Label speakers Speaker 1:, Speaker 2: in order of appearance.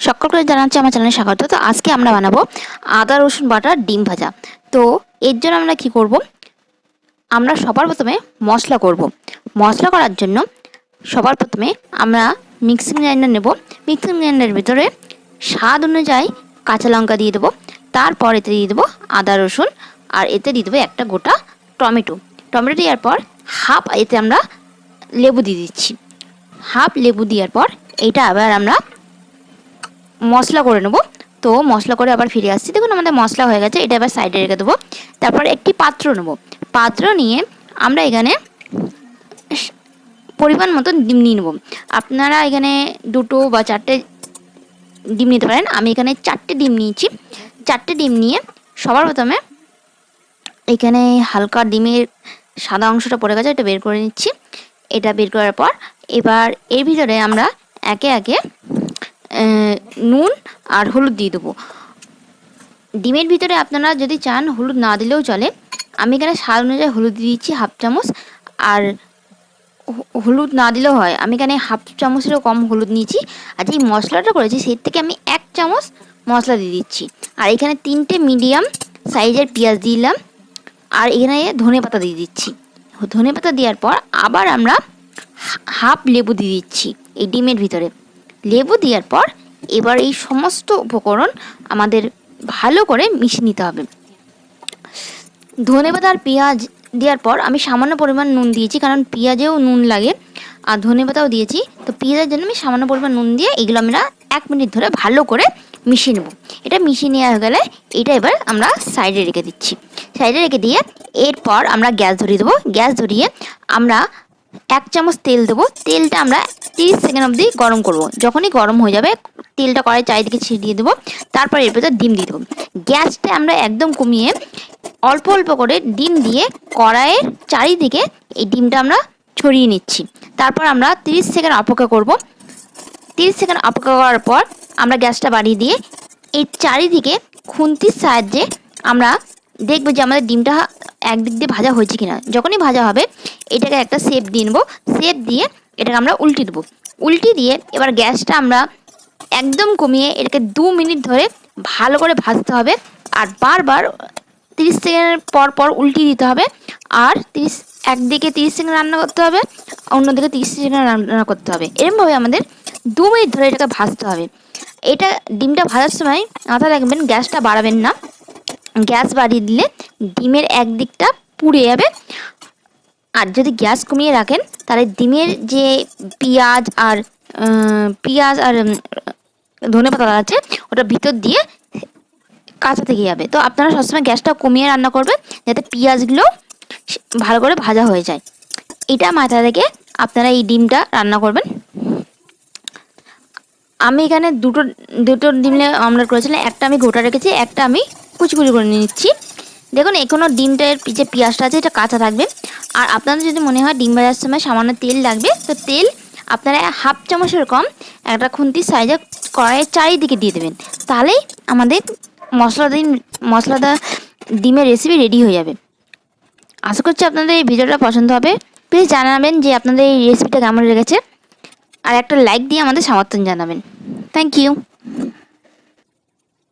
Speaker 1: সকলকে জানাচ্ছি আমার চ্যানেলে স্বাগত। তো আজকে আমরা বানাবো আদা রসুন বাটার ডিম ভাজা। তো এর জন্য আমরা কি করব, আমরা সবার প্রথমে মশলা করব। মশলা করার জন্য সবার প্রথমে আমরা মিক্সিং গ্রাইন্ডার নেব। মিক্সিং গ্রাইন্ডারের ভিতরে স্বাদ অনুযায়ী কাঁচা লঙ্কা দিয়ে দেবো। তারপর এতে দিয়ে দেবো আদা রসুন, আর এতে দিয়ে দেবো একটা গোটা টমেটো। টমেটো দেওয়ার পর এতে আমরা লেবু দিয়ে দিচ্ছি। লেবু দেওয়ার পর এইটা আবার আমরা মশলা করে নেব। তো মশলা করে আবার ফিরে আসছি। দেখুন আমাদের মশলা হয়ে গেছে, এটা আবার সাইডে রেখে দেবো। তারপর একটি পাত্র নেব। পাত্র নিয়ে আমরা এখানে পরিমাণ মতন ডিম নিয়ে নেব। আপনারা এখানে 2 বা 4টে ডিম নিতে পারেন। আমি এখানে 4টে ডিম নিয়েছি। 4টে ডিম নিয়ে সবার প্রথমে এখানে হালকা ডিমের সাদা অংশটা পড়ে গেছে, এটা বের করে নিচ্ছি। এটা বের করার পর এবার এর ভিতরে আমরা একে একে নুন আর হলুদ দিয়ে দেবো। ডিমের ভিতরে আপনারা যদি চান হলুদ না দিলেও চলে। আমি এখানে স্বাদ অনুযায়ী হলুদ দিয়ে দিচ্ছি 1/2 চামচ, আর হলুদ না দিলেও হয়। আমি এখানে 1/2 চামচেরও কম হলুদ নিয়েছি। আর যেই মশলাটা করেছি সেই থেকে আমি 1 চামচ মশলা দিয়ে দিচ্ছি। আর এখানে 3টে মিডিয়াম সাইজের পেঁয়াজ দিলাম, আর এখানে ধনেপাতা দিয়ে দিচ্ছি। ধনেপাতা দেওয়ার পর আবার আমরা 1/2 লেবু দিয়ে দিচ্ছি এই ডিমের ভিতরে। লেবু দেওয়ার পর এবার এই সমস্ত উপকরণ আমাদের ভালো করে মিশিয়ে নিতে হবে। ধনেপাতা আর পেঁয়াজ দেওয়ার পর আমি সামান্য পরিমাণ নুন দিয়েছি, কারণ পেঁয়াজেও নুন লাগে, আর ধনেপাতাও দিয়েছি। তো পেঁয়াজের জন্য আমি সামান্য পরিমাণ নুন দিয়ে এগুলো আমরা 1 মিনিট ধরে ভালো করে মিশিয়ে নেব। এটা মিশিয়ে নেওয়া হয়ে গেলে এটা এবার আমরা সাইডে রেখে দিচ্ছি। সাইডে রেখে দিয়ে এরপর আমরা গ্যাস ধরিয়ে দেবো। গ্যাস ধরিয়ে আমরা 1 চামচ তেল দেবো। তেলটা আমরা 30 সেকেন্ড অবধি গরম করব। যখনই গরম হয়ে যাবে তেলটা কড়াই চারিদিকে ছিটিয়ে দেবো। তারপর এর ভেতর ডিম দিয়ে দেবো। গ্যাসটা আমরা একদম কমিয়ে অল্প অল্প করে ডিম দিয়ে কড়াইয়ের চারিদিকে এই ডিমটা আমরা ছড়িয়ে নিচ্ছি। তারপর আমরা 30 সেকেন্ড অপেক্ষা করব। 30 সেকেন্ড অপেক্ষা করার পর আমরা গ্যাসটা বাড়িয়ে দিয়ে এই চারিদিকে খুন্তির সাহায্যে আমরা দেখব যে আমাদের ডিমটা একদিক দিয়ে ভাজা হয়েছে কিনা। যখনই ভাজা হবে এটাকে একটা শেপ দিয়ে নেবো। শেপ দিয়ে এটাকে আমরা উল্টে দেবো। উল্টে দিয়ে এবার গ্যাসটা আমরা একদম কমিয়ে এটাকে 2 মিনিট ধরে ভালো করে ভাজতে হবে। আর বারবার 30 সেকেন্ড পর পর উল্টিয়ে দিতে হবে। আর একদিকে 30 সেকেন্ড রান্না করতে হবে, অন্যদিকে 30 সেকেন্ড রান্না করতে হবে। এরকমভাবে আমাদের 2 মিনিট ধরে এটাকে ভাজতে হবে। এটা ডিমটা ভাজার সময় মাথায় রাখবেন গ্যাসটা বাড়াবেন না। গ্যাস বাড়িয়ে দিলে ডিমের একদিকটা পুড়ে যাবে। আর যদি গ্যাস কমিয়ে রাখেন তাহলে ডিমের যে পেঁয়াজ আর ধনেপাতা আছে ওটা ভিতর দিয়ে কাঁচা থেকে যাবে। তো আপনারা সবসময় গ্যাসটা কমিয়ে রান্না করবেন যাতে পেঁয়াজগুলো ভালো করে ভাজা হয়ে যায়। এটা মাথায় রেখে আপনারা এই ডিমটা রান্না করবেন। আমি এখানে দুটো ডিম অমলেট করেছিলাম। একটা আমি গোটা রেখেছি, একটা আমি কুচি কুচি করে নিচ্ছি। দেখুন এখনও ডিমটার যে পেঁয়াজটা আছে এটা কাঁচা থাকবে। আর আপনাদের যদি মনে হয় ডিম ভাজার সময় সামান্য তেল লাগবে, তো তেল আপনারা 1/2 চামচের কম একটা খুন্তির সাইজে কড়াইয়ের চারিদিকে দিয়ে দেবেন। তাহলেই আমাদের মশলাদার ডিমের রেসিপি রেডি হয়ে যাবে। আশা করছি আপনাদের এই ভিডিওটা পছন্দ হবে। প্লিজ জানাবেন যে আপনাদের এই রেসিপিটা কেমন লেগেছে, আর একটা লাইক দিয়ে আমাদের সমর্থন জানাবেন। Thank you.